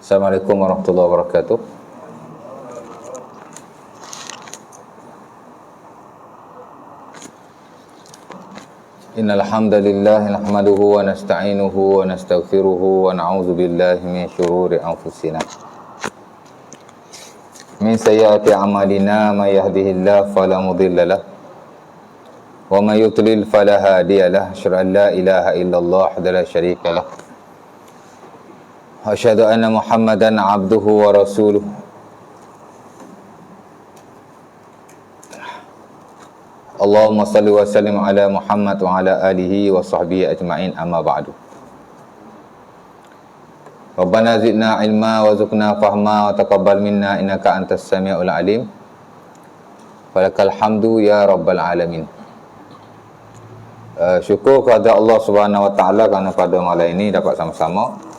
Assalamualaikum warahmatullahi wabarakatuh. Innal hamdalillah nahmaduhu wa nasta'inuhu wa nastaghfiruhu wa na'udzu billahi min syururi anfusina. Min sayyiati a'malina may yahdihillahu fala mudilla lahu wa may yudlil fala hadiya lahu. Asyhadu an la ilaha illallah wahdahu la syarika lahu. Asyhadu anna Muhammadan abduhu wa rasuluh. Allahumma salli wa sallim ala Muhammad wa ala alihi wa sahbihi ajma'in, amma ba'du. Rabbana zidna ilma wa zukna fahma wa taqabbal minna innaka antas sami'ul alim. Walakal hamdu ya rabbal alamin. Syukur kepada Allah Subhanahu wa taala kerana pada malam ini dapat sama-sama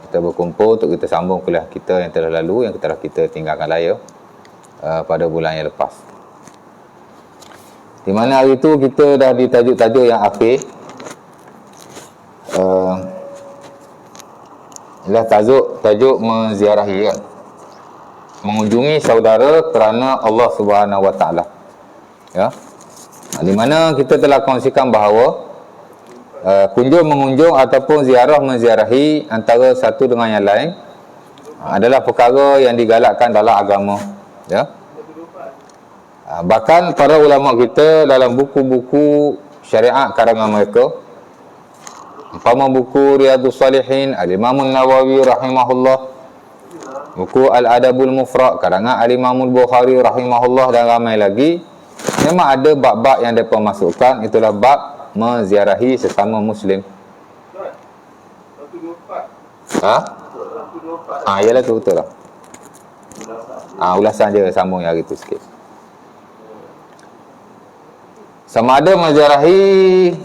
kita berkumpul untuk kita sambung kuliah kita yang telah lalu, yang telah kita tinggalkan raya pada bulan yang lepas. Di mana hari itu kita dah di tajuk-tajuk yang akhir. Ialah tajuk menziarahi, kan? Mengunjungi saudara kerana Allah Subhanahu wa taala. Ya. Di mana kita telah kongsikan bahawa kunjung mengunjung ataupun ziarah menziarahi antara satu dengan yang lain adalah perkara yang digalakkan dalam agama, ya. Bahkan para ulama kita dalam buku-buku syariat karangan mereka, umpama buku Riyadhus Salihin Al-Imam An-Nawawi rahimahullah, buku Al-Adabul Mufrad karangan Al-Imam Al-Bukhari rahimahullah, dan ramai lagi, memang ada bab-bab yang mereka masukkan. Itulah bab menziarahi sesama Muslim. Yalah tu betul lah. Ulasan je, sambung yang hari tu sikit. Sama ada menziarahi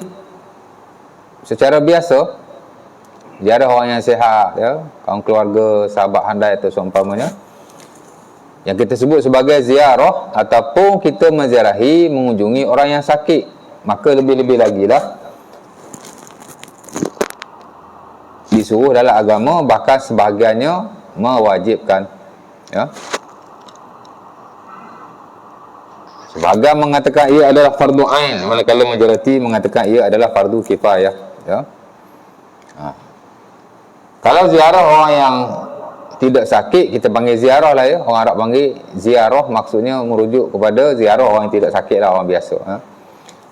secara biasa, ziarah orang yang sihat, ya, kawan keluarga, sahabat handai atau seumpamanya, yang kita sebut sebagai ziarah, ataupun kita menziarahi mengunjungi orang yang sakit, maka lebih-lebih lagi lah disuruh dalam agama, bahkan sebahagiannya mewajibkan, ya. Sebahagian mengatakan ia adalah fardu ain, manakala majoriti mengatakan ia adalah fardu kifayah, ya. Kalau ziarah orang yang tidak sakit, kita panggil ziarah lah, ya. Orang Arab panggil ziarah, maksudnya merujuk kepada ziarah orang yang tidak sakit lah, orang biasa, ya.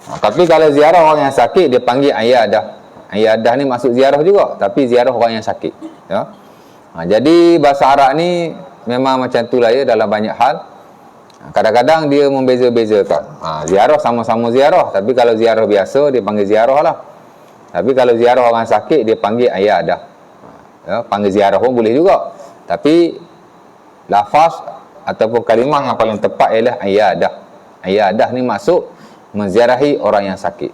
Tapi kalau ziarah orang yang sakit, dia panggil ayadah. Ayadah ni maksud ziarah juga, tapi ziarah orang yang sakit, ya. Jadi bahasa Arab ni memang macam tu lah, ya, dalam banyak hal. Kadang-kadang dia membeza-bezakan. Ziarah sama-sama ziarah, tapi kalau ziarah biasa dia panggil ziarah lah. Tapi kalau ziarah orang sakit dia panggil ayadah. Ya, panggil ziarah pun boleh juga, tapi lafaz ataupun kalimah yang paling tepat ialah ayadah. Ayadah ni maksud menziarahi orang yang sakit.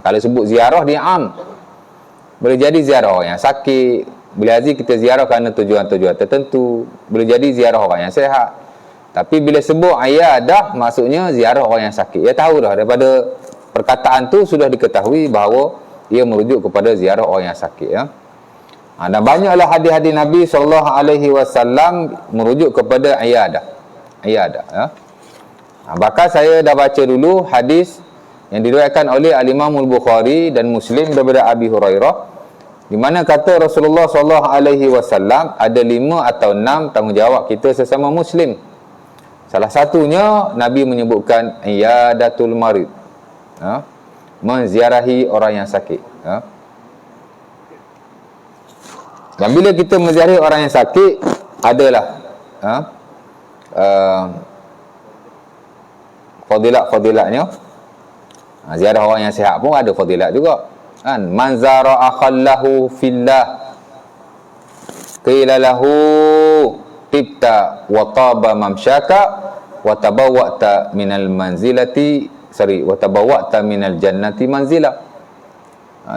Kalau sebut ziarah dia am, boleh jadi ziarah orang yang sakit, boleh jadi kita ziarah kerana tujuan-tujuan tertentu, boleh jadi ziarah orang yang sihat. Tapi bila sebut ayadah, maksudnya ziarah orang yang sakit. Dia tahu dah, daripada perkataan tu sudah diketahui bahawa ia merujuk kepada ziarah orang yang sakit, ya. Dan banyaklah hadis-hadis Nabi SAW merujuk kepada ayadah. Ayadah, ya. Bahkan saya dah baca dulu hadis yang diriwayatkan oleh Al-Imam Al-Bukhari dan Muslim daripada Abi Hurairah, di mana kata Rasulullah SAW ada 5 atau 6 tanggungjawab kita sesama Muslim. Salah satunya Nabi menyebutkan iyadatul marid, ya, menziarahi orang yang sakit, ya. Dan bila kita menziarahi orang yang sakit, adalah fadilat-fadilatnya. Ziarah orang yang sihat pun ada fadilat juga, kan. Man zara akhallahu fillah qila lahu tibta wa taba mamsyaka wa tabawwa'ta minal manzilati wa tabawwa'ta minal jannati manzila.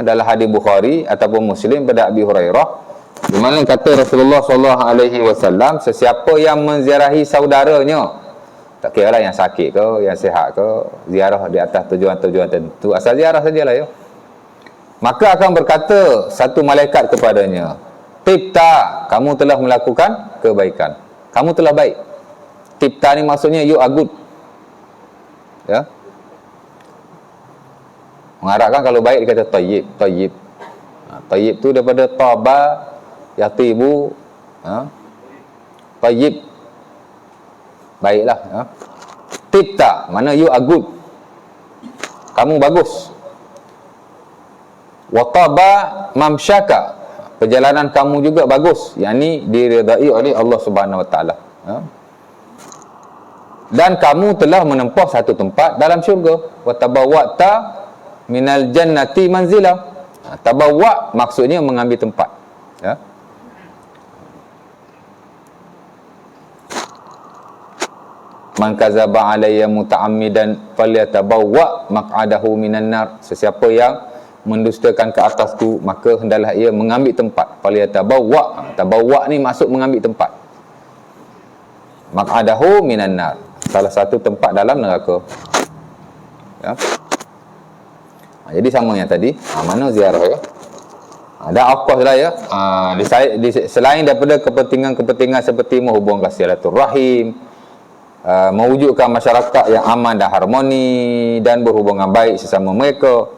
Dalam hadis Bukhari ataupun Muslim pada Abi Hurairah, di mana kata Rasulullah SAW, sesiapa yang menziarahi saudaranya, tak kira lah yang sakit ke, yang sihat ke, ziarah di atas tujuan-tujuan tertentu, asal ziarah sajalah, ya, maka akan berkata satu malaikat kepadanya, Tibta, kamu telah melakukan kebaikan. Kamu telah baik. Tibta ni maksudnya you are good. Ya. Mengharapkan kalau baik dia kata tayyib, tayyib. Tayyib tu daripada taba, yatibu, tayyib. Baiklah, Tibta, mana you are good. Kamu bagus. Wa taba mamsyaka, perjalanan kamu juga bagus, yakni diridai oleh Allah Subhanahu Wa Taala. Dan kamu telah menempuh satu tempat dalam syurga. Wa tabawwa'ta minal jannati manzila. Tabawwa maksudnya mengambil tempat. Ya. Man kadzaba alayya muta'ammidan falyatabawwa maq'adahu minan nar. Sesiapa yang mendustakan ke atasku, maka hendaklah ia mengambil tempat. Falyatabawwa. Tabawwa ni maksud mengambil tempat. Maq'adahu minan nar. Salah satu tempat dalam neraka. Ya. Jadi sama yang tadi. Mana ziarah ya? Dan of course lah ya. Selain daripada kepentingan-kepentingan seperti menghubungkan silaturahim, mewujudkan masyarakat yang aman dan harmoni dan berhubungan baik sesama mereka,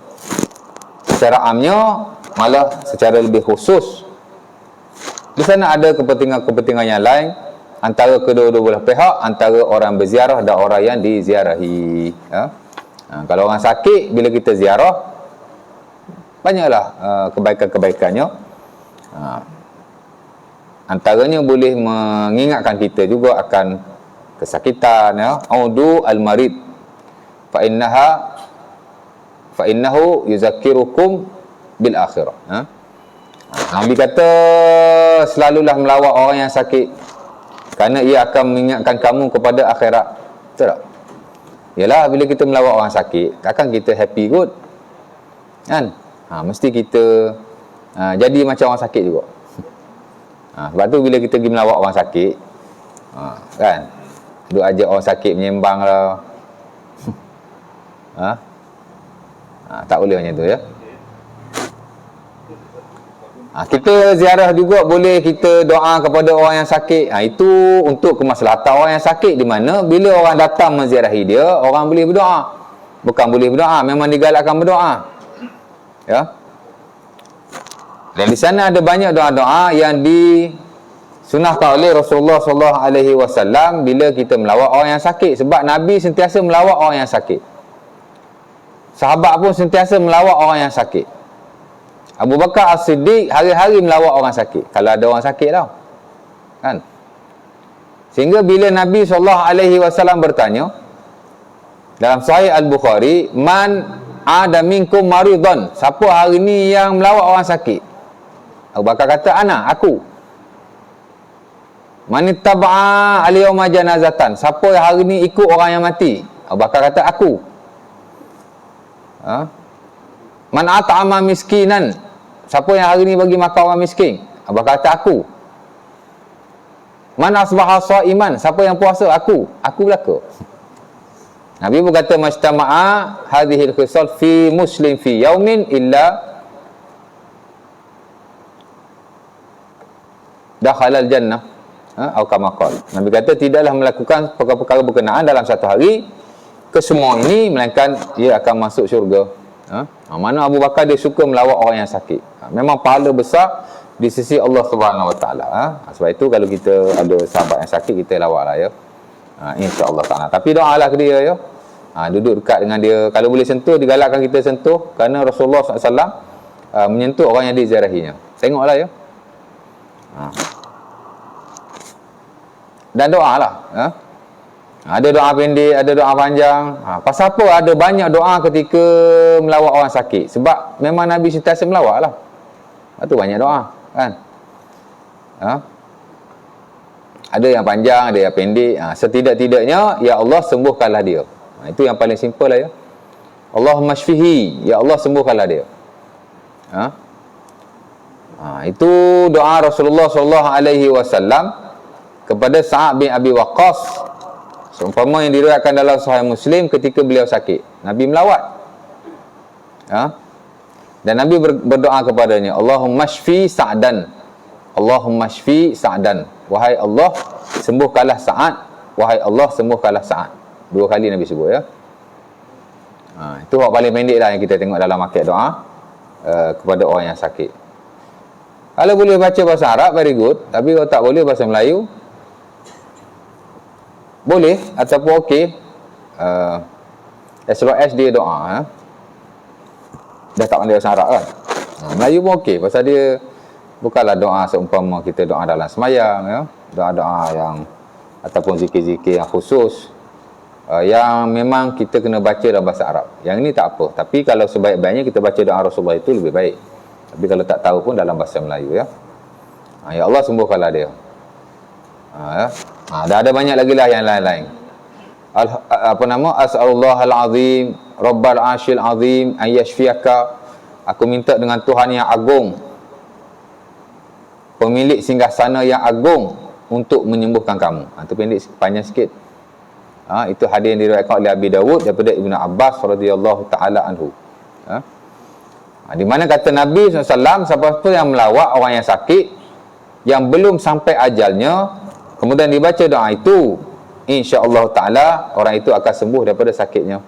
secara amnya, malah secara lebih khusus, di sana ada kepentingan-kepentingan yang lain antara kedua-dua belah pihak, antara orang berziarah dan orang yang diziarahi. Ya? Kalau orang sakit, bila kita ziarah, banyaklah kebaikan-kebaikannya. Antaranya boleh mengingatkan kita juga akan kesakitan. Ya? Audu al-marid fa innahu yuzakkirukum bil akhirah. Nabi kata, selalulah melawat orang yang sakit, kerana ia akan mengingatkan kamu kepada akhirat. Betul tak? Yalah, bila kita melawat orang sakit, takkan kita happy good? Kan? Mesti kita jadi macam orang sakit juga. Sebab tu bila kita pergi melawat orang sakit, kan? Duk ajak orang sakit menyembang lah. Tak boleh macam tu ya. Kita ziarah juga boleh kita doa kepada orang yang sakit. Itu untuk kemaslahatan orang yang sakit, di mana bila orang datang menziarahi dia, orang boleh berdoa. Bukan boleh berdoa, memang digalakkan berdoa. Ya. Dan di sana ada banyak doa-doa yang disunahkan oleh Rasulullah sallallahu alaihi wasallam bila kita melawat orang yang sakit, sebab Nabi sentiasa melawat orang yang sakit. Sahabat pun sentiasa melawat orang yang sakit. Abu Bakar As-Siddiq hari-hari melawat orang sakit, kalau ada orang sakit tau. Kan? Sehingga bila Nabi SAW bertanya dalam Sahih Al-Bukhari, man ada minkum maridhan, siapa hari ni yang melawat orang sakit? Abu Bakar kata, ana, aku. Man ittaba'a al-yawma janazatan, siapa yang hari ni ikut orang yang mati? Abu Bakar kata, aku. Man at'ama miskinan, siapa yang hari ni bagi makan orang miskin? Abu Bakar kata, aku. Man asbaha sha'iman, siapa yang puasa? Aku. Aku belaka. Nabi pun kata, majtama'a hadhil khisal fi muslim fi yaumin illa dakhalal jannah. Atau kama qala. Nabi kata, tidaklah melakukan perkara-perkara berkenaan dalam satu hari kesemua ini, melainkan ia akan masuk syurga. Mana Abu Bakar dia suka melawat orang yang sakit. Memang pahala besar di sisi Allah Subhanahu Wa Taala. Sebab itu kalau kita ada sahabat yang sakit, kita lawatlah ya. InsyaAllah ta'ala. Tapi doalah ke dia ya. Duduk dekat dengan dia. Kalau boleh sentuh, digalakkan kita sentuh, kerana Rasulullah SAW menyentuh orang yang diziarahinya. Tengoklah ya. Dan doalah. Ada doa pendek, ada doa panjang. Pasal apa ada banyak doa ketika melawat orang sakit? Sebab memang Nabi sentiasa melawat lah. Itu banyak doa kan. Ada yang panjang, ada yang pendek. Setidak-tidaknya, ya Allah sembuhkanlah dia. Itu yang paling simple lah ya. Allahumma shfihi, ya Allah sembuhkanlah dia. Itu doa Rasulullah SAW kepada Sa'ad bin Abi Waqqas, seumpama yang diriwayatkan dalam Sahih Muslim ketika beliau sakit. Nabi melawat. Dan Nabi berdoa kepadanya, Allahumma shfi Sa'dan, Allahumma shfi Sa'dan. Wahai Allah, sembuhkanlah Sa'ad. Wahai Allah, sembuhkanlah Sa'ad. 2 kali Nabi sebut ya. Itu hak paling pendek lah yang kita tengok dalam akad doa kepada orang yang sakit. Kalau boleh baca bahasa Arab, very good. Tapi kalau tak boleh bahasa Melayu, boleh ataupun okey. As long as dia doa, dah tak pandai bahasa Arab kan. Melayu pun okey, pasal dia bukanlah doa seumpama kita doa dalam semayang ya. Doa-doa yang ataupun zikir-zikir yang khusus, yang memang kita kena baca dalam bahasa Arab. Yang ini tak apa. Tapi kalau sebaik-baiknya kita baca doa Rasulullah itu lebih baik. Tapi kalau tak tahu pun dalam bahasa Melayu ya. Ya Allah, sembuhkanlah dia. Dah ada banyak lagi lah yang lain-lain. As'alullahal azim Rabbal arsyil azim an yashfiyaka. Aku minta dengan Tuhan yang agung, pemilik singgahsana yang agung, untuk menyembuhkan kamu. Itu pendek, panjang sikit. Itu hadis yang diriwayatkan oleh Abi Dawud daripada Ibnu Abbas radhiyallahu taala anhu. Di mana kata Nabi SAW, siapa-siapa yang melawat orang yang sakit yang belum sampai ajalnya, kemudian dibaca doa itu, insya-Allah taala orang itu akan sembuh daripada sakitnya.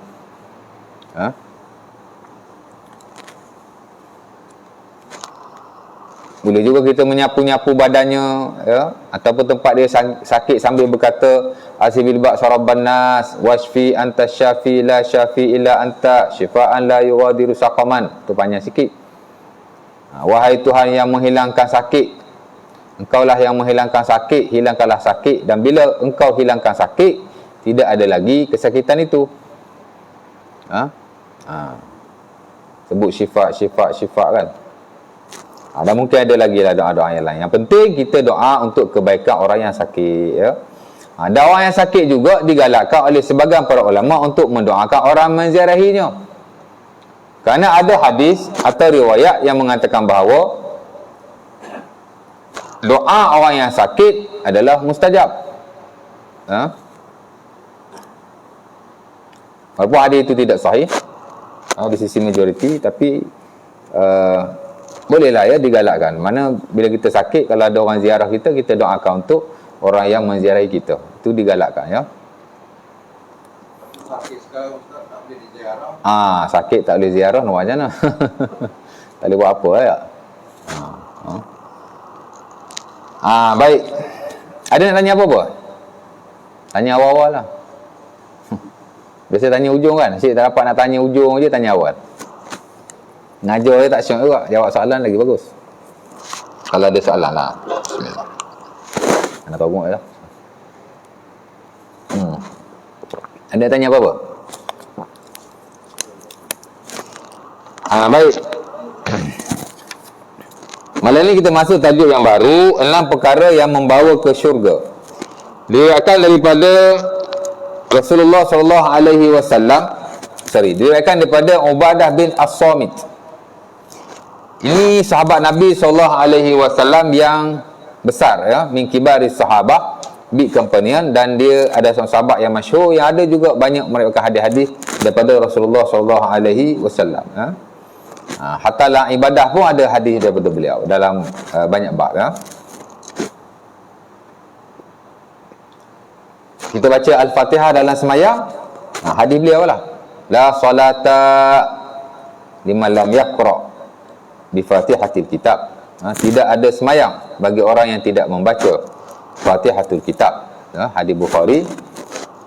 Boleh juga kita menyapu-nyapu badannya ya, ataupun tempat dia sakit sambil berkata asibil ba'sa rabban nas wasfi anta syafi la syafi illa anta syifaan la yughadiru saqaman. Tu panjang sikit. Wahai Tuhan yang menghilangkan sakit, Engkaulah yang menghilangkan sakit, hilangkanlah sakit, dan bila Engkau hilangkan sakit, tidak ada lagi kesakitan itu. Sebut syifa kan. Dan mungkin ada lagi lah doa-doa yang lain. Yang penting kita doa untuk kebaikan orang yang sakit ya. Dan orang yang sakit juga digalakkan oleh sebagian para ulama untuk mendoakan orang menziarahinya. Kerana ada hadis atau riwayat yang mengatakan bahawa doa orang yang sakit adalah mustajab. Walaupun hadis itu tidak sahih di sisi majoriti, tapi bolehlah ya digalakkan. Mana bila kita sakit, kalau ada orang ziarah kita, kita doakan untuk orang yang menziarahi kita. Itu digalakkan ya. Sakit sekarang Ustaz tak boleh ziarah. Sakit tak boleh ziarah, nak buat macam mana? Tak boleh buat apa ya. Baik. Ada nak tanya apa-apa? Tanya awal-awal lah. Biasa tanya ujung kan. Asyik tak dapat nak tanya ujung je, tanya awal. Ngajar dia tak syok juga. Jawab soalan lagi bagus. Kalau ada soalan lah. Bismillah. Nak tahu lah. Anda tanya apa-apa? Baik. Malam ni kita masuk tajuk yang baru, 6 perkara yang membawa ke syurga. Diriwayatkan daripada Rasulullah SAW. Diriwayatkan daripada Ubadah bin As-Samit. Ini sahabat Nabi SAW yang besar ya, min kibari sahabah, big companion, dan dia ada seorang sahabat yang masyhur yang ada juga banyak meriwayatkan hadis-hadis daripada Rasulullah SAW. Hatta dalam ibadah pun ada hadis daripada beliau dalam banyak bab ya. Kita baca Al-Fatihah dalam semayang, hadis beliau lah, la salata liman lam yaqra bi Fatihatil Kitab. Tidak ada semayang bagi orang yang tidak membaca Fatihatul Kitab. Hadis Bukhari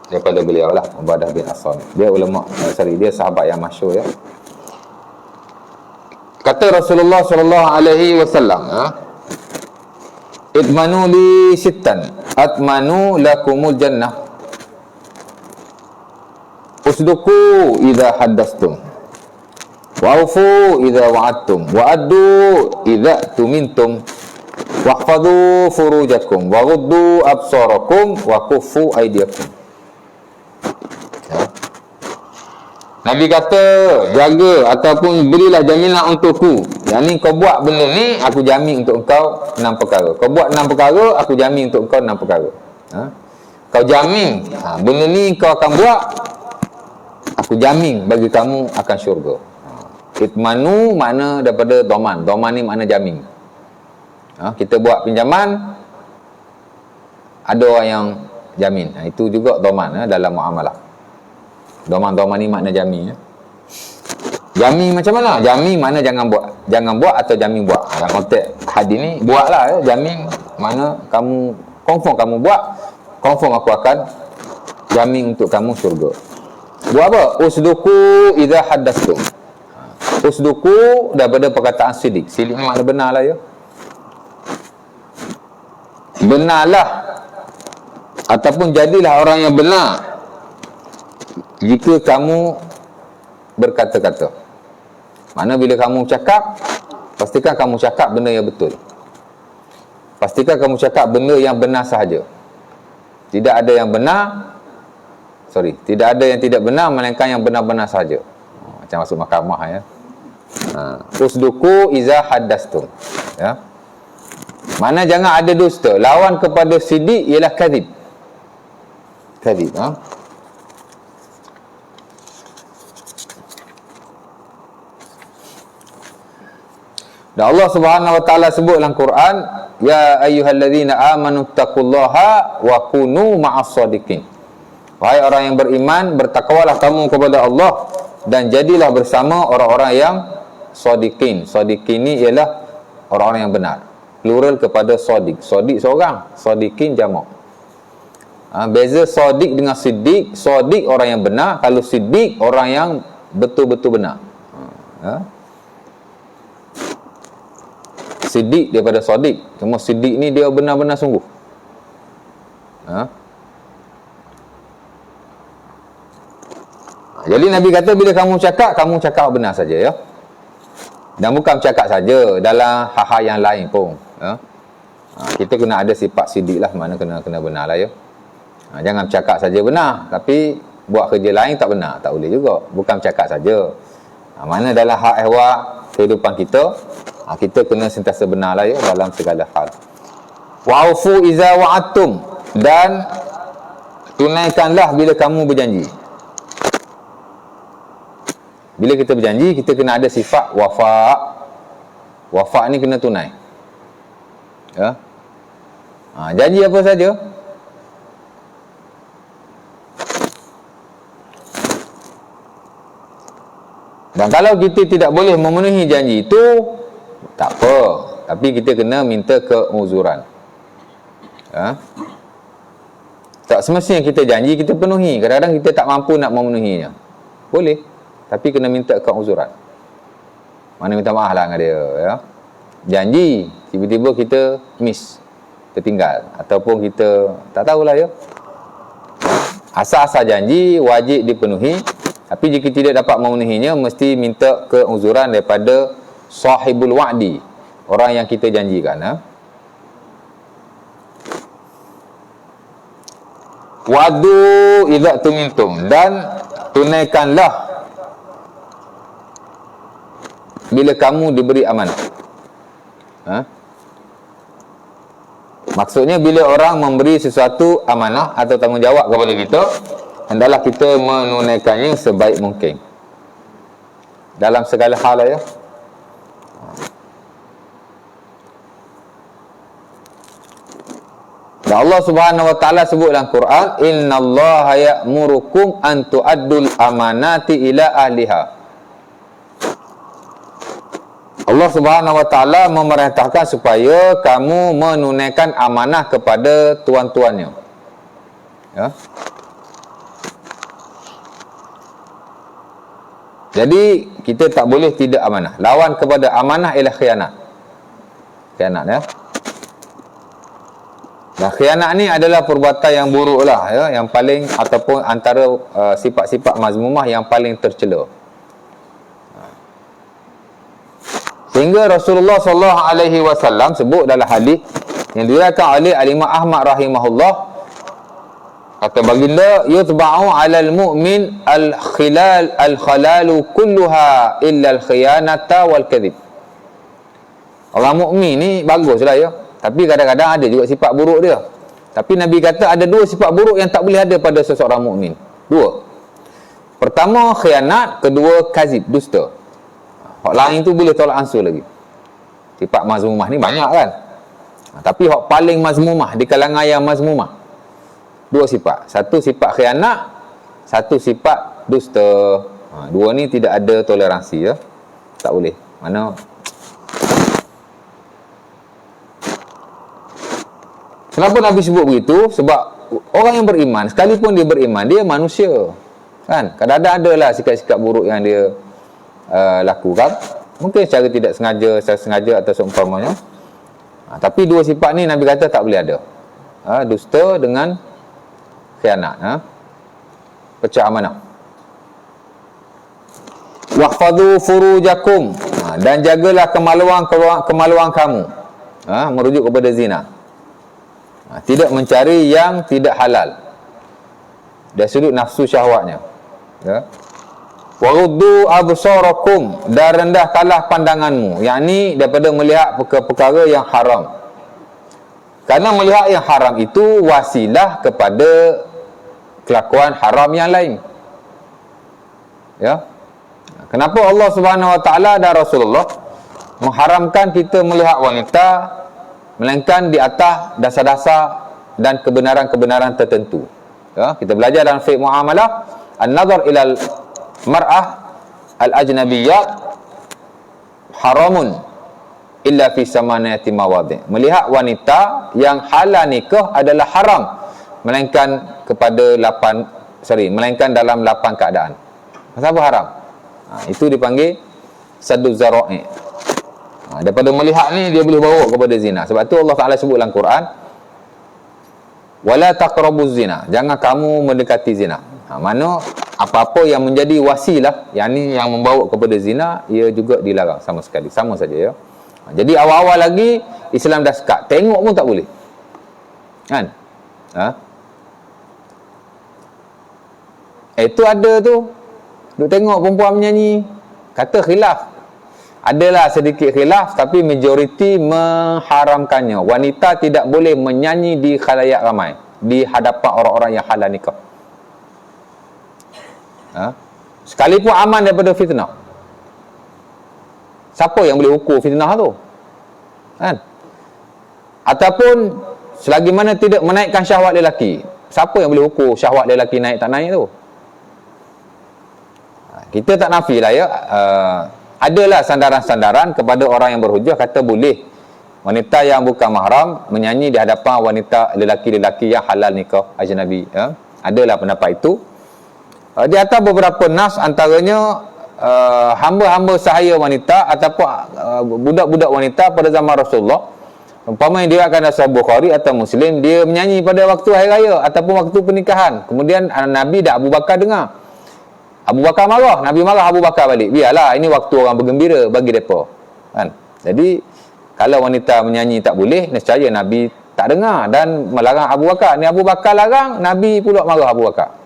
daripada beliau lah, Ubadah bin As-Samit. Dia ulama, dia sahabat yang masyhur ya. Kata Rasulullah SAW, idmanu li sittan atmanu lakumul jannah, usduku idha haddastum, wa'ufu idha wa'adtum, wa'addu idha tumintum, wahfadhu furujakum, waghuddu absarakum, wa kuffu aydiyakum. Nabi kata, jaga ataupun berilah jaminan untukku. Yang ni kau buat benda ni, aku jamin untuk engkau 6 perkara. Kau buat 6 perkara, aku jamin untuk engkau 6 perkara. Kau jamin benda ni kau akan buat, aku jamin bagi kamu akan syurga. Itmanu makna daripada doman. Doman ni makna jamin. Kita buat pinjaman, ada orang yang jamin. Itu juga doman dalam muamalah. Doman ni makna jamin. Jamin macam mana? Jamin mana jangan buat atau jamin buat. Dalam konteks hadis ni, buatlah jamin mana kamu confirm kamu buat, confirm aku akan jamin untuk kamu syurga. Buat apa? Usduku idza haddatstum. Usduku daripada perkataan sidik. Sidik ni makna benar lah ya. Benarlah ataupun jadilah orang yang benar jika kamu berkata-kata. Mana bila kamu cakap, pastikan kamu cakap benda yang betul. Pastikan kamu cakap benda yang benar sahaja. Tidak ada yang benar, tidak ada yang tidak benar melainkan yang benar-benar sahaja. Macam masuk mahkamah ya. Usduku iza haddastum. Ya. Mana jangan ada dusta. Lawan kepada sidik ialah kadhib. Kadhib. Dan Allah Subhanahu wa taala sebut dalam Quran, ya ayyuhallazina amanu taqullaha wa kunu ma'as shadiqin. Wahai orang yang beriman, bertakwalah kamu kepada Allah dan jadilah bersama orang-orang yang shadiqin. Shadiqin ni ialah orang-orang yang benar. Plural kepada shadiq. Shadiq seorang, shadiqin jamak. Beza shadiq dengan siddiq. Shadiq orang yang benar, kalau siddiq orang yang betul-betul benar. Siddiq daripada shadiq. Cuma siddiq ni dia benar-benar sungguh. Jadi Nabi kata bila kamu cakap benar saja ya. Dan bukan cakap saja, dalam hal-hal yang lain pun kita kena ada sifat siddiq lah, mana kena benar lah ya. Jangan cakap saja benar tapi buat kerja lain tak benar, tak boleh juga. Bukan cakap saja, mana dalam hak ehwal kehidupan kita, kita kena sentiasa benar lah ya dalam segala hal. Wa'ufu iza wa'atum, dan tunaikanlah bila kamu berjanji. Bila kita berjanji, kita kena ada sifat wafa. Wafa ni kena tunai ya. Janji apa saja, dan kalau kita tidak boleh memenuhi janji itu, tak apa, tapi kita kena minta keuzuran ya. Tak semestinya kita janji kita penuhi. Kadang-kadang kita tak mampu nak memenuhinya, boleh, tapi kena minta keuzuran. Mana minta maaf lah dengan dia ya. Janji tiba-tiba kita miss, tertinggal, ataupun kita tak tahulah ya. Asal-asal janji wajib dipenuhi, tapi jika tidak dapat memenuhinya, mesti minta keuzuran daripada sahibul wa'di, orang yang kita janjikan Wa'du idza tumintum, dan tunaikanlah bila kamu diberi amanah. Maksudnya bila orang memberi sesuatu amanah atau tanggungjawab kepada kita, hendaklah kita menunaikannya sebaik mungkin dalam segala hal ya. Dan Allah Subhanahu wa taala sebut dalam Quran, innallaha ya'murukum an tu'addul amanati ila ahliha. Allah Subhanahu wa taala memerintahkan supaya kamu menunaikan amanah kepada tuan-tuannya ya. Jadi kita tak boleh tidak amanah. Lawan kepada amanah ialah khianat. Khianat ya. Nah, khianat ni adalah perbuatan yang buruk lah ya, yang paling, ataupun antara sifat-sifat mazmumah yang paling tercela. Sehingga Rasulullah SAW sebut dalam hadis yang diriwayatkan oleh Al-Imam Ahmad rahimahullah, kata baginda, yutba'u 'alal mu'min al-khalalu kulluha illa al-khiyanata wal kadhib. Orang mukmin ni baguslah ya, tapi kadang-kadang ada juga sifat buruk dia. Tapi Nabi kata ada dua sifat buruk yang tak boleh ada pada seseorang mukmin. Dua. Pertama khianat, kedua kazib, dusta. Hak lain tu boleh tolak ansur lagi. Sifat mazmumah ni banyak kan. Tapi hak paling mazmumah di kalangan yang mazmumah, dua sifat. Satu sifat khianat, satu sifat dusta. Dua ni tidak ada toleransi, ya. Tak boleh. Mana kenapa Nabi sebut begitu? Sebab orang yang beriman, sekalipun dia beriman, dia manusia, kan? Kadang-kadang adalah sikap-sikap buruk yang dia lakukan, mungkin secara tidak sengaja, secara sengaja atau seumpamanya. Tapi dua sifat ni Nabi kata tak boleh ada. Dusta dengan khianat, pecah amanah. Wahfadhu furujakum, dan jagalah kemaluan kamu, merujuk kepada zina. Tidak mencari yang tidak halal dari sudut nafsu syahwatnya, ya. Waruddu absarakum, dan rendahkanlah pandanganmu, yakni daripada melihat perkara-perkara yang haram. Karena melihat yang haram itu wasilah kepada kelakuan haram yang lain, ya. Kenapa Allah Subhanahu Wa Taala dan Rasulullah mengharamkan kita melihat wanita, melainkan di atas dasar-dasar dan kebenaran-kebenaran tertentu, ya. Kita belajar dalam fiqh muamalah, an-nazar ilal mar'ah al-ajnabiyyat haramun illa fi samaniyati mawadhi'. Melihat wanita yang halal nikah adalah haram, melainkan melainkan dalam 8 keadaan. Kenapa haram? Itu dipanggil saddu zara'i. Daripada melihat ni dia boleh bawa kepada zina. Sebab tu Allah Taala sebut dalam Quran, wala taqrabuz zina, jangan kamu mendekati zina. Mana apa-apa yang menjadi wasilah, yang ni yang membawa kepada zina, ia juga dilarang sama sekali, sama saja, ya. Jadi awal-awal lagi Islam dah sekat, tengok pun tak boleh, kan? Itu ada tu, duk tengok perempuan menyanyi, kata khilaf. Adalah sedikit khilaf, tapi majoriti mengharamkannya. Wanita tidak boleh menyanyi di khalayak ramai, di hadapan orang-orang yang halal nikah. Sekalipun aman daripada fitnah. Siapa yang boleh ukur fitnah tu, kan? Ataupun selagi mana tidak menaikkan syahwat lelaki, siapa yang boleh ukur syahwat lelaki naik tak naik tu? Kita tak nafilah, ya. Adalah sandaran-sandaran kepada orang yang berhujah kata boleh wanita yang bukan mahram menyanyi di hadapan wanita lelaki-lelaki yang halal nikah ajnabi, ya. Adalah pendapat itu. Di atas beberapa nas, antaranya hamba-hamba sahaya wanita ataupun budak-budak wanita pada zaman Rasulullah, umpamanya dia akan dalam Bukhari atau Muslim, dia menyanyi pada waktu hari raya ataupun waktu pernikahan. Kemudian Nabi dan Abu Bakar dengar, Abu Bakar marah, Nabi marah Abu Bakar balik. Biarlah, ini waktu orang bergembira bagi mereka, kan? Jadi kalau wanita menyanyi tak boleh, nescaya Nabi tak dengar dan melarang Abu Bakar. Ni Abu Bakar larang, Nabi pula marah Abu Bakar.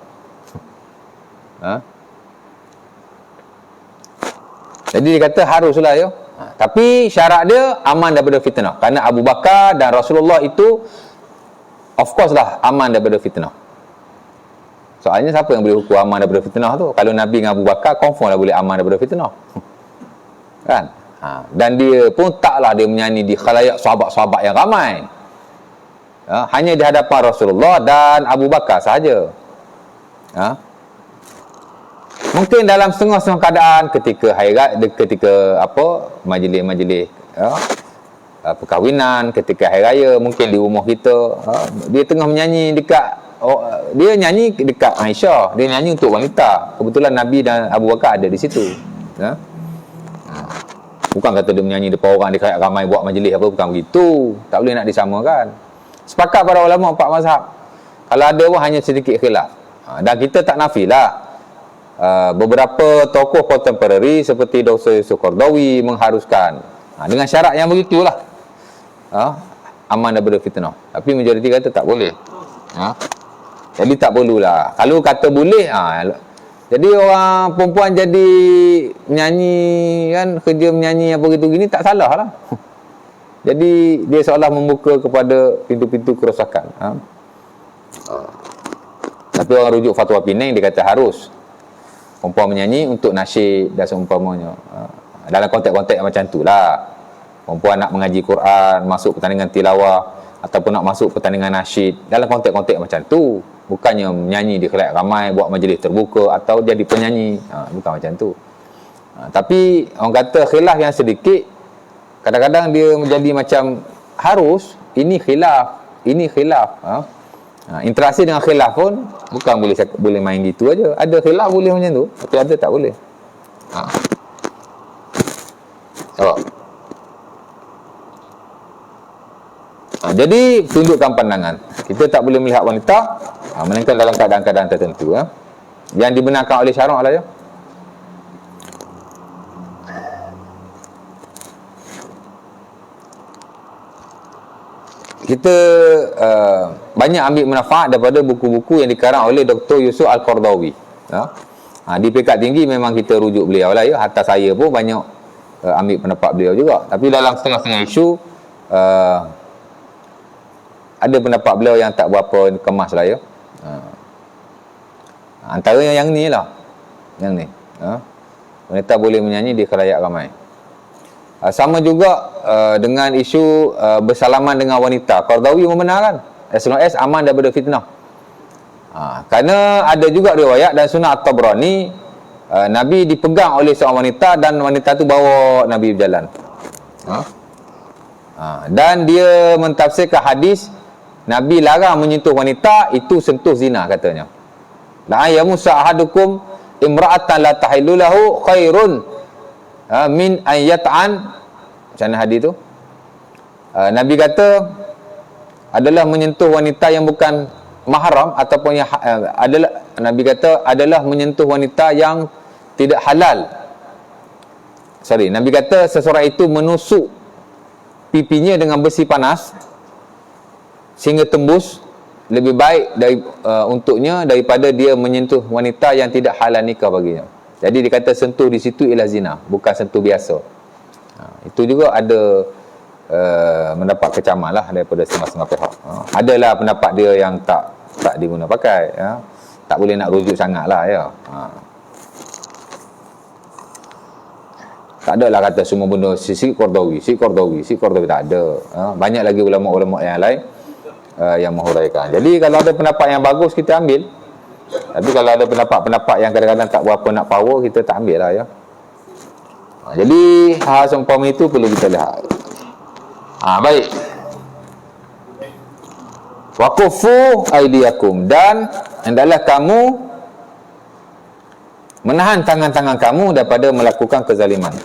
Jadi dia kata haruslah, ya. Tapi syarat dia aman daripada fitnah. Kerana Abu Bakar dan Rasulullah itu of course lah aman daripada fitnah. Soalnya siapa yang boleh ukur aman daripada fitnah tu? Kalau Nabi dengan Abu Bakar, confirm lah boleh aman daripada fitnah, kan? Dan dia pun taklah dia menyanyi di khalayak sahabat-sahabat yang ramai, hanya di hadapan Rasulullah dan Abu Bakar sahaja. Mungkin dalam setengah-setengah keadaan ketika majlis-majlis perkahwinan, ketika hari raya, mungkin di rumah kita, dia tengah menyanyi dia nyanyi dekat Aisyah, dia nyanyi untuk wanita. Kebetulan Nabi dan Abu Bakar ada di situ, ya. Bukan kata dia menyanyi depan orang, dia kayak ramai buat majlis apa, bukan begitu. Tak boleh nak disamakan. Sepakat para ulama 4 mazhab. Kalau ada pun hanya sedikit khilaf. Dan kita tak nafilah beberapa tokoh kontemporari seperti Dr. Yusuf Qaradawi mengharuskan dengan syarat yang begitulah, aman daripada fitnah. Tapi majoriti kata tak boleh, jadi tak perlulah. Kalau kata boleh, jadi orang perempuan jadi menyanyi, kan, kerja menyanyi apa gitu gini, tak salah lah. Jadi dia seolah membuka kepada pintu-pintu kerosakan. Tapi orang rujuk fatwa Penang, dia kata harus perempuan menyanyi untuk nasyid dan seumpamanya, dalam konteks-konteks macam tu lah. perempuan nak mengaji Quran, masuk pertandingan tilawah, ataupun nak masuk pertandingan nasyid, dalam konteks-konteks macam tu. Bukannya menyanyi di khalayak ramai, buat majlis terbuka atau jadi penyanyi, bukan macam tu. Tapi orang kata khilaf yang sedikit, kadang-kadang dia menjadi macam harus, ini khilaf. Interaksi dengan khilaf pun bukan boleh main gitu aja. Ada khilaf boleh macam tu, tapi ada tak boleh. Jadi tundukkan pandangan. Kita tak boleh melihat wanita melainkan dalam keadaan-keadaan tertentu. Yang dibenarkan oleh syarak lah ya. Kita banyak ambil manfaat daripada buku-buku yang dikarang oleh Dr. Yusuf Al-Qardawi. Di peringkat tinggi memang kita rujuk beliau lah ya. Hatta saya pun banyak ambil pendapat beliau juga. Tapi dalam setengah-setengah isu ada pendapat beliau yang tak berapa kemas lah ya. Antaranya yang ni lah. Yang ni. Wanita boleh menyanyi di khalayak ramai. Sama juga dengan isu bersalaman dengan wanita. Qardawi membenarkan as long as aman daripada fitnah. Kerana ada juga riwayat dan sunnah At-Tabrani, Nabi dipegang oleh seorang wanita dan wanita tu bawa Nabi berjalan. Dan dia mentafsirkan hadis Nabi larang menyentuh wanita, itu sentuh zina katanya. La yamusa ahadukum imra'atan la tahillu lahu khairun min an yat'an. Macam mana hadis tu? Nabi kata adalah menyentuh wanita yang bukan mahram ataupun yang adalah, Nabi kata adalah menyentuh wanita yang tidak halal. Nabi kata seseorang itu menusuk pipinya dengan besi panas sehingga tembus, lebih baik untuknya daripada dia menyentuh wanita yang tidak halal nikah baginya. Jadi dia kata sentuh di situ ialah zina, bukan sentuh biasa. Itu juga ada mendapat kecaman lah daripada setengah-setengah pihak. Adalah pendapat dia yang tak diguna pakai, tak boleh nak rujuk sangat lah ya. Tak adalah kata semua benda si Qardawi tak ada. Banyak lagi ulama-ulama yang lain yang menghuraikan. Jadi kalau ada pendapat yang bagus kita ambil. Tapi kalau ada pendapat-pendapat yang kadang-kadang tak berapa nak power, kita tak ambil lah ya. Jadi hal seumpama itu perlu kita lihat. Baik. Wa kuffu aydiyakum, dan hendaklah kamu menahan tangan-tangan kamu daripada melakukan kezaliman.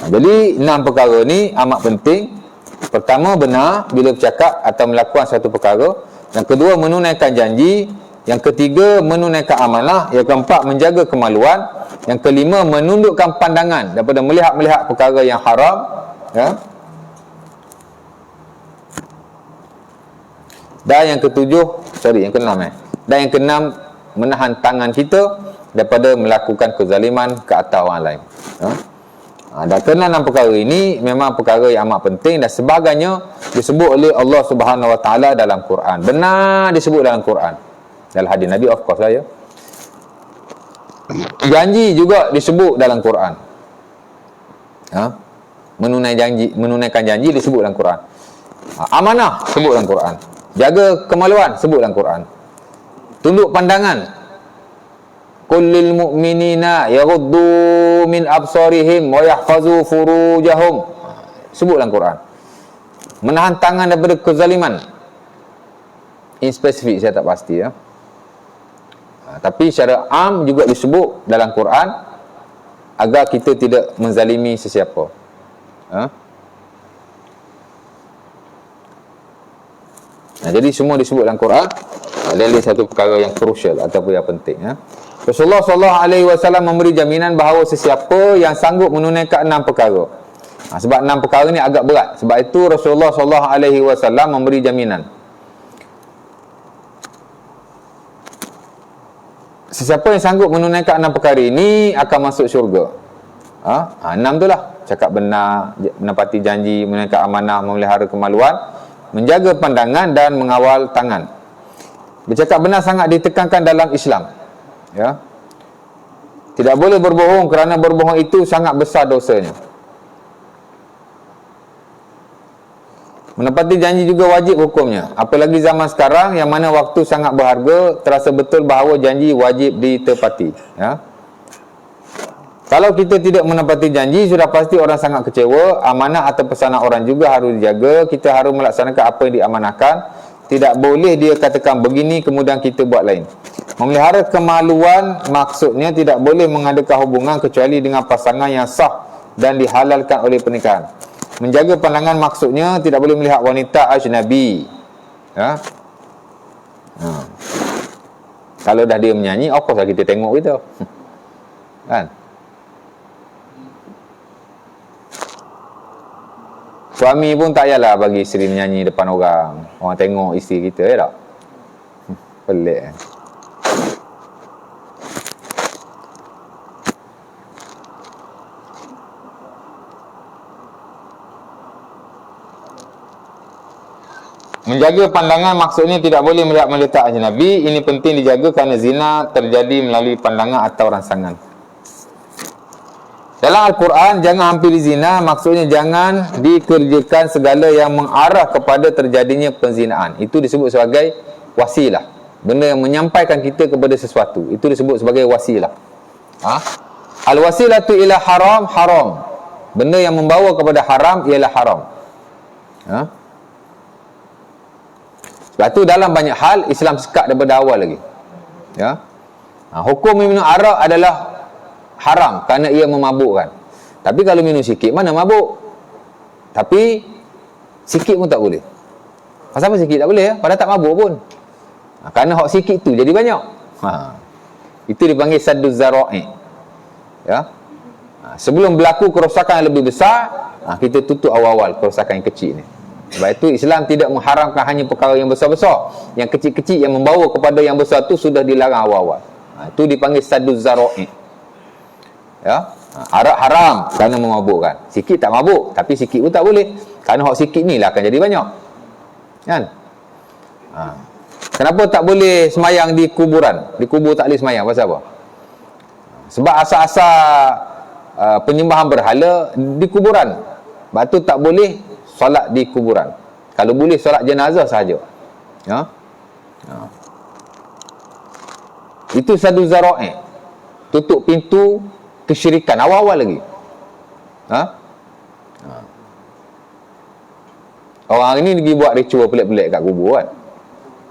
Jadi 6 perkara ni amat penting. Pertama, benar bila bercakap atau melakukan satu perkara. Yang kedua, menunaikan janji. Yang ketiga, menunaikan amanah. Yang keempat, menjaga kemaluan. Yang kelima, menundukkan pandangan daripada melihat-melihat perkara yang haram. Dan yang Dan yang keenam, menahan tangan kita daripada melakukan kezaliman ke atas orang lain. Dan ke-6 perkara ini memang perkara yang amat penting, dan sebagainya disebut oleh Allah Subhanahu Wa Taala dalam Quran. Benar disebut dalam Quran. Dalam hadis Nabi, of course lah ya. Janji juga disebut dalam Quran. Menunaikan janji disebut dalam Quran. Amanah sebut dalam Quran. Jaga kemaluan sebut dalam Quran. Tunduk pandangan. Qul lil mu'minina yaghuddu min absarihim wa yahfazu furujahum. Sebut dalam Quran. Menahan tangan daripada kezaliman. In spesifik saya tak pasti ya. Tapi secara am juga disebut dalam Quran agar kita tidak menzalimi sesiapa. Jadi semua disebut dalam Quran. Ini satu perkara yang crucial ataupun yang penting ya. Rasulullah SAW memberi jaminan bahawa sesiapa yang sanggup menunaikan 6 perkara. Sebab 6 perkara ni agak berat. Sebab itu Rasulullah SAW memberi jaminan. Sesiapa yang sanggup menunaikan 6 perkara ini akan masuk syurga. 6 tu lah. Cakap benar, menepati janji, menunaikan amanah, memelihara kemaluan, menjaga pandangan dan mengawal tangan. Bercakap benar sangat ditekankan dalam Islam. Ya. Tidak boleh berbohong kerana berbohong itu sangat besar dosanya. Menepati janji juga wajib hukumnya. Apalagi zaman sekarang yang mana waktu sangat berharga, terasa betul bahawa janji wajib ditepati. Ya. Kalau kita tidak menepati janji, sudah pasti orang sangat kecewa. Amanah atau pesanan orang juga harus dijaga. Kita harus melaksanakan apa yang diamanahkan. Tidak boleh dia katakan begini, kemudian kita buat lain. Memelihara kemaluan maksudnya tidak boleh mengadakan hubungan kecuali dengan pasangan yang sah dan dihalalkan oleh pernikahan. Menjaga pandangan maksudnya tidak boleh melihat wanita ajnabi. Ya? Kalau dah dia menyanyi, of course lah kita tengok gitu. Kan? Suami pun tak payahlah bagi isteri menyanyi depan orang. Orang tengok isteri kita, ya tak? Pelik. Menjaga pandangan maksudnya tidak boleh melihat wanita ajnabi. Ini penting dijaga kerana zina terjadi melalui pandangan atau rangsangan. Dalam Al-Quran, jangan hampiri zina, maksudnya jangan dikerjakan segala yang mengarah kepada terjadinya penzinaan. Itu disebut sebagai wasilah. Benda yang menyampaikan kita kepada sesuatu. Itu disebut sebagai wasilah. Al-wasilatu ila haram, haram. Benda yang membawa kepada haram ialah haram. Sebab tu dalam banyak hal, Islam sekat daripada awal lagi. Ya. Hukum minum arak adalah haram kerana ia memabukkan. Tapi kalau minum sikit, mana mabuk? Tapi sikit pun tak boleh. Pasal apa sikit tak boleh? Padahal tak mabuk pun. Kerana hak sikit tu jadi banyak. Itu dipanggil sadduz zara'i. Ya. Sebelum berlaku kerosakan yang lebih besar, kita tutup awal-awal kerosakan yang kecil ni. Sebab itu Islam tidak mengharamkan hanya perkara yang besar-besar. Yang kecil-kecil yang membawa kepada yang besar tu sudah dilarang awal-awal. Itu dipanggil sadduz zara'i. Ya, arak haram kerana memabukkan. Sikit tak mabuk, tapi sikit pun tak boleh. Kerana hak sikit ni lah akan jadi banyak. Kan? Kenapa tak boleh semayang di kuburan? Di kubur tak boleh semayang, pasal apa? Sebab asal-asal penyembahan berhala di kuburan. Sebab tu tak boleh solat di kuburan. Kalau boleh solat jenazah sahaja. Ya? Itu sadduz zara'i. Tutup pintu kesyirikan awal-awal lagi. Orang hari ni pergi buat ritual pelik-pelik kat kubur kan.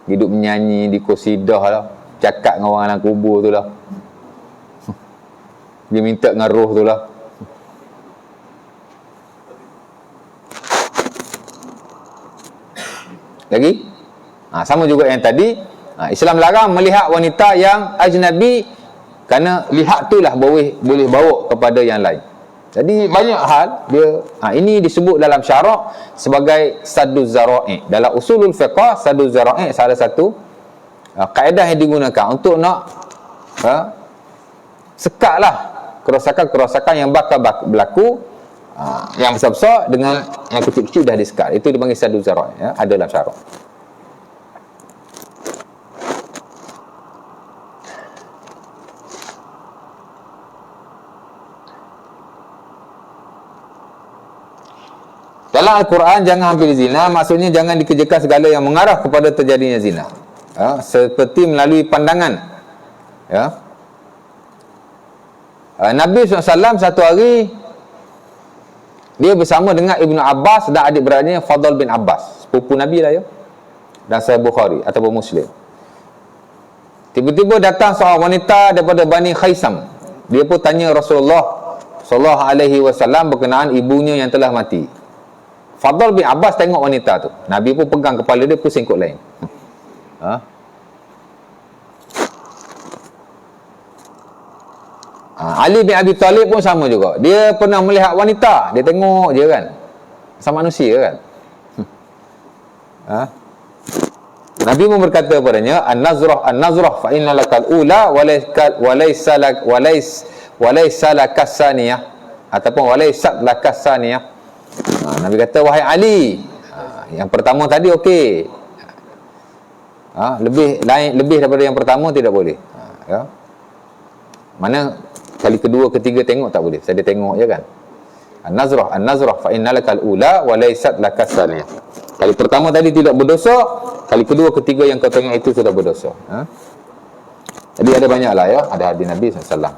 Hidup menyanyi di qasidah lah, cakap dengan orang dalam kubur tu lah. Dia minta dengan roh tu lah. Lagi? Sama juga yang tadi. Islam larang melihat wanita yang ajnabi kerana lihat tu lah boleh bawa kepada yang lain. Jadi banyak hal dia ini disebut dalam syarak sebagai sadduz zara'i. Dalam usulul fiqh, sadduz zara'i salah satu kaedah yang digunakan untuk nak sekatlah kerosakan-kerosakan yang bakal berlaku yang besar-besar dengan yang kecil-kecil dah disekat. Itu dipanggil sadduz zara'i, ya, ada dalam syarak. Dalam Al-Quran, jangan hampiri zina, maksudnya jangan dikerjakan segala yang mengarah kepada terjadinya zina. Seperti melalui pandangan. Ya. Nabi SAW satu hari, dia bersama dengan Ibnu Abbas dan adik-beradiknya Fadl bin Abbas. Sepupu Nabi lah ya. Dan Sahih Bukhari ataupun Muslim. Tiba-tiba datang seorang wanita daripada Bani Khaisam. Dia pun tanya Rasulullah SAW berkenaan ibunya yang telah mati. Fadl bin Abbas tengok wanita tu. Nabi pun pegang kepala dia, pusing kot lain. Ali bin Abi Talib pun sama juga. Dia pernah melihat wanita, dia tengok je kan. Sama manusia kan. Nabi pun berkata kepadanya, an-nazrah fa inna lakal ula walaysa lakasaniyah ataupun walaysat lakasaniyah. Nabi kata, wahai Ali, yang pertama tadi okey. Lebih daripada yang pertama tidak boleh. Ya. Mana kali kedua, ketiga tengok tak boleh. Saya tengok je kan. An-nazrah fa innalakal ula wa laysat lakasaniyah. Kali pertama tadi tidak berdosa, kali kedua, ketiga yang kau tengok itu sudah berdosa. Jadi ada banyaklah ya, ada hadis Nabi SAW.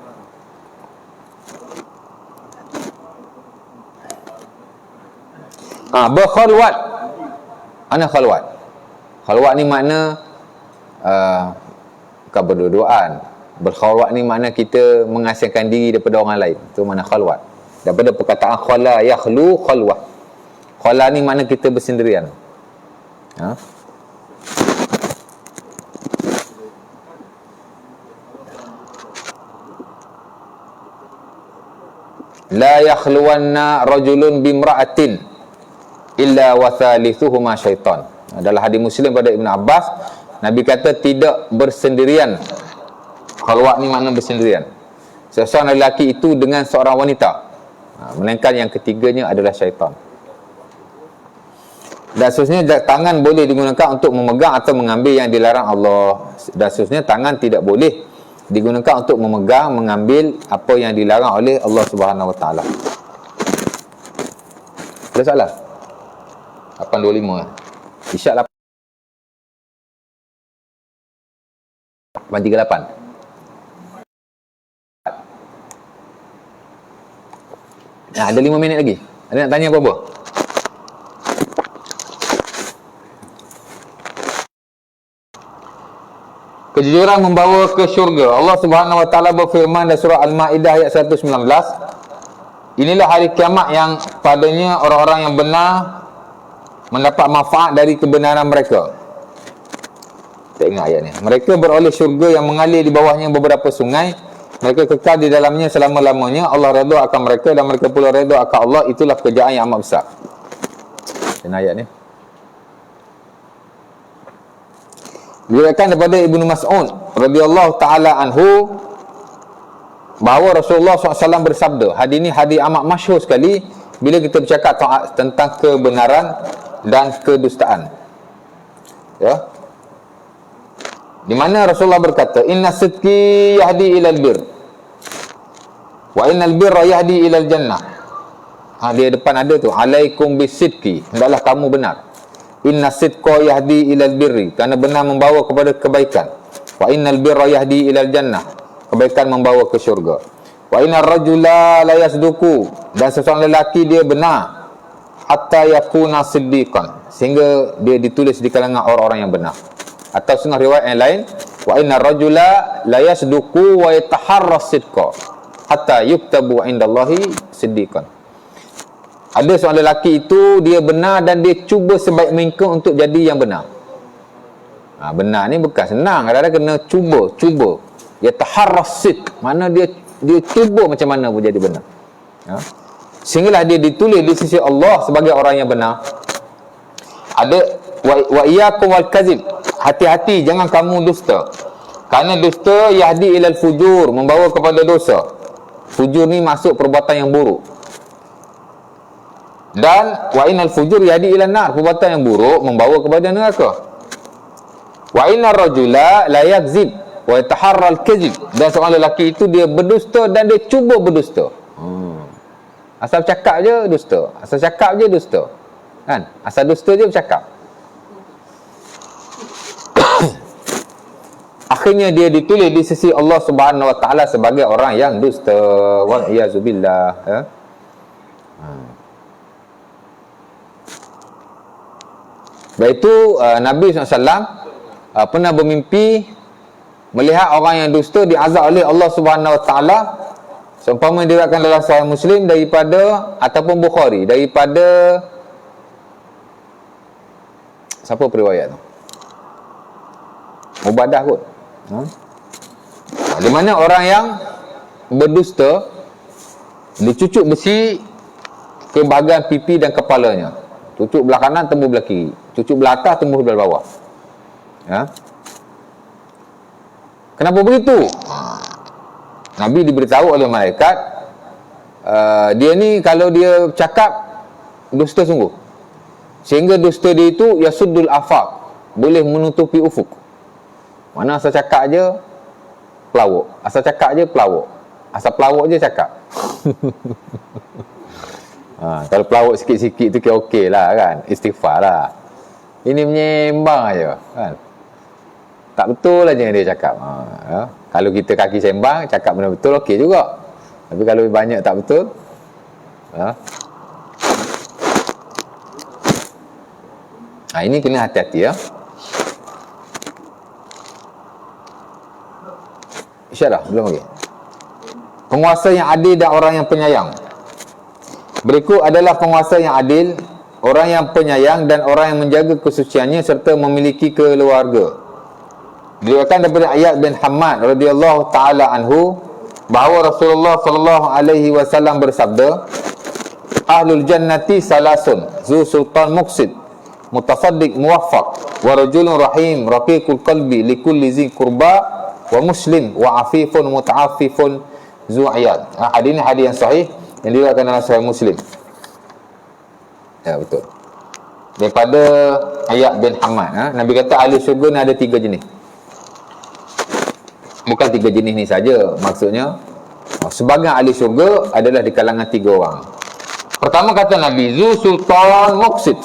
Berkhalwat. Mana khalwat? Khalwat ni makna keberduaan. Berkhalwat ni makna kita mengasingkan diri daripada orang lain. Itu makna khalwat. Daripada perkataan khala yakhlu khalwah. Khala ni makna kita bersendirian. La yakhluwanna rajulun bimra'atin illa wa thalithuhuma syaitan. Dalam hadis Muslim pada Ibn Abbas, Nabi kata tidak bersendirian. Khalwat ni makna bersendirian. Seseorang lelaki itu dengan seorang wanita, melainkan yang ketiganya adalah syaitan. Dan seterusnya tangan boleh digunakan untuk memegang atau mengambil yang dilarang Allah. Dan seterusnya tangan tidak boleh digunakan untuk memegang, mengambil apa yang dilarang oleh Allah Subhanahu Wa Taala. Ada soalan? 8.25 Isyak 8.38. Ada 5 minit lagi. Ada nak tanya apa-apa? Kejujuran membawa ke syurga. Allah Subhanahu Wa Taala berfirman dalam surah Al-Maidah ayat 119, inilah hari kiamat yang padanya orang-orang yang benar mendapat manfaat dari kebenaran mereka. Kita ingat ayat ni. Mereka beroleh syurga yang mengalir di bawahnya beberapa sungai. Mereka kekal di dalamnya selama-lamanya. Allah redha akan mereka dan mereka pula redha akan Allah. Itulah pekerjaan yang amat besar. Dan ayat ni diriwayatkan daripada Ibnu Mas'ud radhiyallahu taala anhu bahawa Rasulullah SAW bersabda. Hadis ni hadis amat masyhur sekali bila kita bercakap tentang kebenaran dan kedustaan. Ya. Di mana Rasulullah berkata, inna sidqi yahdi ilal bir wa innal birra yahdi ilal jannah. Dia depan ada tu, alaikum bisidqi, hendaklah kamu benar. Inna sidqa yahdi ilal birri, kerana benar membawa kepada kebaikan. Wa innal birra yahdi ilal jannah, kebaikan membawa ke syurga. Wa innar rajula la yasduku, dan seseorang lelaki dia benar hatta yakuna siddiqan, sehingga dia ditulis di kalangan orang-orang yang benar. Atau setengah riwayat yang lain, wa innar rajula la yasduku wa yataharra sidqa hatta yuktabu indallahi siddiqan. Ada seorang lelaki itu dia benar dan dia cuba sebaik mungkin untuk jadi yang benar. Benar ni bukan senang, kadang-kadang kena cuba. Yataharra sidq, mana dia cuba macam mana pun jadi benar. Sehinggalah dia ditulis di sisi Allah sebagai orang yang benar. Ada wa iyyakum wal kadzib, hati-hati jangan kamu dusta. Kerana dusta yahdi ilal fujur, membawa kepada dosa. Fujur ni masuk perbuatan yang buruk. Dan wa innal fujur yahdi ilan nar, perbuatan yang buruk membawa kepada neraka. Wa innar rajula la yakzib wa yataharra al-kadzib, dan seorang lelaki itu dia berdusta dan dia cuba berdusta. Asal cakap je dusta, asal cakap je dusta. Kan? Asal dusta je bercakap. Akhirnya dia ditulis di sisi Allah Subhanahu Wa Taala sebagai orang yang dusta. Wal iyazubillah. Dan itu Nabi SAW pernah bermimpi melihat orang yang dusta diazab oleh Allah Subhanahu Wa Taala, seumpama diriwayatkan dalam Sahih Muslim daripada ataupun Bukhari daripada siapa periwayat tu? Ubadah kot. Di mana orang yang berdusta dicucuk besi ke bahagian pipi dan kepalanya. Cucuk belah kanan, tembus belah kiri. Cucuk belah atas, tembus belah bawah. Kenapa begitu? Nabi diberitahu oleh malaikat, dia ni kalau dia cakap dusta sungguh. Sehingga dusta dia itu yasuddul afaq, boleh menutupi ufuk. Mana asal cakap je pelawak, asal cakap je pelawak, asal pelawak je cakap. Kalau pelawak sikit-sikit tu okey lah kan, istighfar lah. Ini menyembang aja kan. Tak betul aja yang dia cakap. Ya. Kalau kita kaki sembang, cakap benda betul, okey juga. Tapi kalau banyak tak betul, ya. Ini kena hati-hati ya. Isyarah, belum lagi. Penguasa yang adil dan orang yang penyayang. Berikut adalah penguasa yang adil, orang yang penyayang dan orang yang menjaga kesuciannya serta memiliki keluarga. Diriwayatkan daripada Iyad bin Hammad radhiyallahu taala anhu bahawa Rasulullah sallallahu alaihi wasallam bersabda, Ahlul jannati salasun, zu sultan muqsid, mutasaddiq muwaffaq, wa rajulun rahim, raqiqul qalbi likulli zi qurba, wa muslim, wa afifun muta'affifun zu iyad. Hadis ini hadis yang sahih yang diriwayatkan dalam Sahih Muslim. Ya, betul. Daripada Iyad bin Hammad, Nabi kata ahli syurga ni ada 3 jenis. Bukan 3 jenis ni saja, maksudnya sebagian ahli syurga adalah di kalangan 3 orang. Pertama kata Nabi, zu sultan muqsid,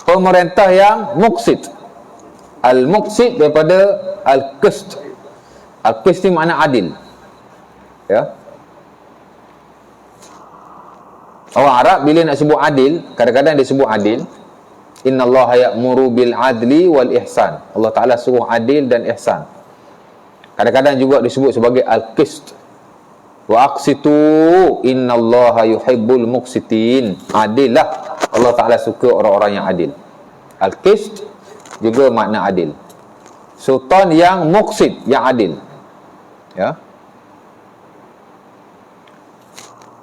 pemerintah yang muqsid. Al-muqsid daripada al-qist. Al-qist ni makna adil. Ya. Orang Arab bila nak sebut adil, kadang-kadang dia sebut adil, innallaha ya'muru bil adli wal ihsan. Allah Taala suruh adil dan ihsan. Kadang-kadang juga disebut sebagai al-qist. Wa aqsitu innallaha yuhibbul muqsitin. Adil lah. Allah Taala suka orang-orang yang adil. Al-qist juga makna adil. Sultan yang muqsid, yang adil. Ya.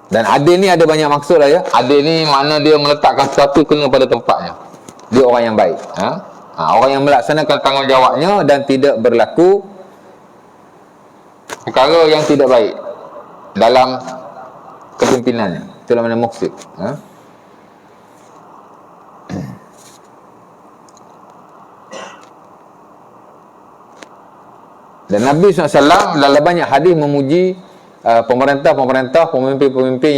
Dan adil ni ada banyak maksud lah ya. Adil ni makna dia meletakkan sesuatu kena pada tempatnya. Dia orang yang baik. Orang yang melaksanakan tanggungjawabnya dan tidak berlaku perkara yang tidak baik dalam kepimpinannya. Itulah makna muqsid. Dan Nabi SAW dalam banyak hadis memuji pemerintah-pemerintah, pemimpin-pemimpin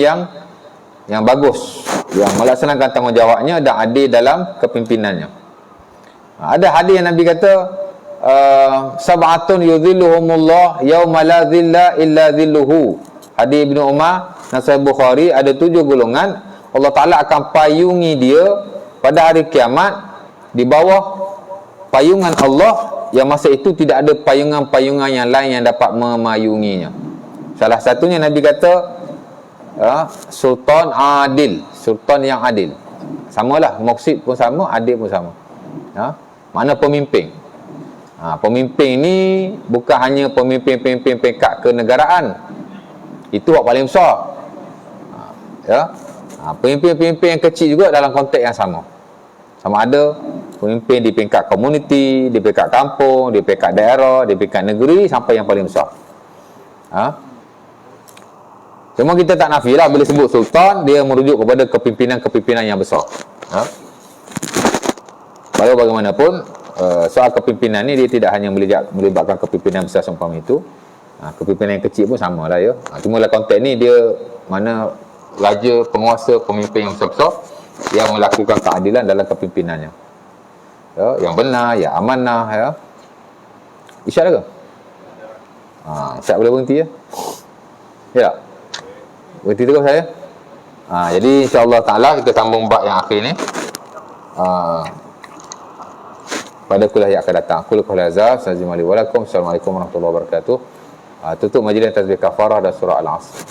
yang bagus, yang melaksanakan tanggungjawabnya dan adil dalam kepimpinannya. Ada hadis yang Nabi kata, sab'atun yudhilluhumullah yawma la dhilla illa dhilluhu. Hadis Ibnu Umar dan Sahih Bukhari, ada 7 golongan Allah Ta'ala akan payungi dia pada hari kiamat di bawah payungan Allah, yang masa itu tidak ada payungan-payungan yang lain yang dapat memayunginya. Salah satunya Nabi kata sultan adil, sultan yang adil. Samalah, muqsid pun sama, adil pun sama. Mana pemimpin? Pemimpin ni bukan hanya pemimpin-pemimpin peringkat kenegaraan. Itu yang paling besar. Pemimpin-pemimpin yang kecil juga dalam konteks yang sama. Sama ada pemimpin di peringkat komuniti, di peringkat kampung, di peringkat daerah, di peringkat negeri, sampai yang paling besar. Cuma kita tak nafilah bila sebut sultan, dia merujuk kepada kepimpinan-kepimpinan yang besar. Walau bagaimanapun, soal kepimpinan ni dia tidak hanya melibatkan kepimpinan besar seumpama itu. Kepimpinan yang kecil pun sama lah ya. Cuma lah konteks ni dia mana raja, penguasa, pemimpin yang besar-besar yang melakukan keadilan dalam kepimpinannya. Ya, yang benar, yang amanah ya. Isyak ke? Isyak boleh berhenti ya? Ya. Berhenti terus saya. Jadi insya-Allah taala kita sambung bab yang akhir ni. Pada kuliah yang akan datang. Qul qawli hadza, assalamualaikum warahmatullahi wabarakatuh. Tutup majlis tasbih kafarah dan surah Al-Asr.